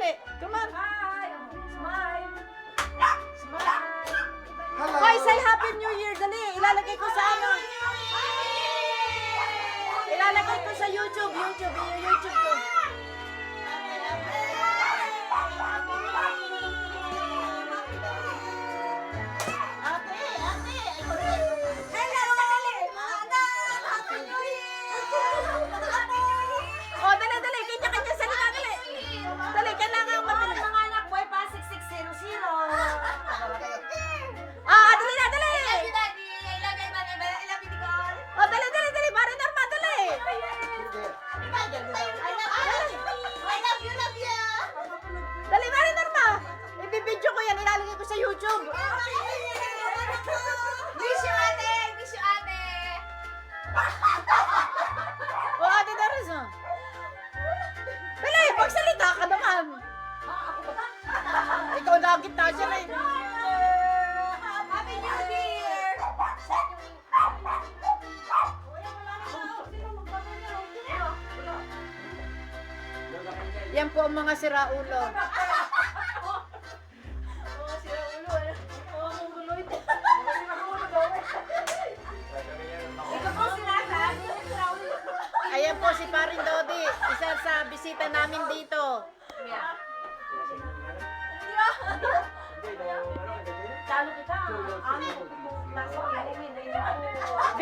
dali. Come on. Hi! Smile! Smile! Hello. Hoy, say Happy New Year. Dali. Ilalagay ko sa ano. Ilalagay ko sa YouTube. YouTube ko. Oh, dali. Kanya-kanya salita, dali. Dali, kailangan mabili. Mga anak, boy pa 6600. Ah, dali na, dali. Daddy, I love you, Daddy. I love you, Nicole. Oh, dali. Mari Norma, dali. Love you. Dali, Mari Norma. Ibibidyo ko yan. Ilalagay ko sa YouTube. Miss you, ate. Miss you, ate. Oh, Ate Teresa. Dali, magsalita ka naman. Ikaw nagit na siya na eh. Happy New Year. Yan po ang mga siraulo. Ayan po si Paring Dodi. Isa sa bisita namin dito. Talo kita. Ano ko po.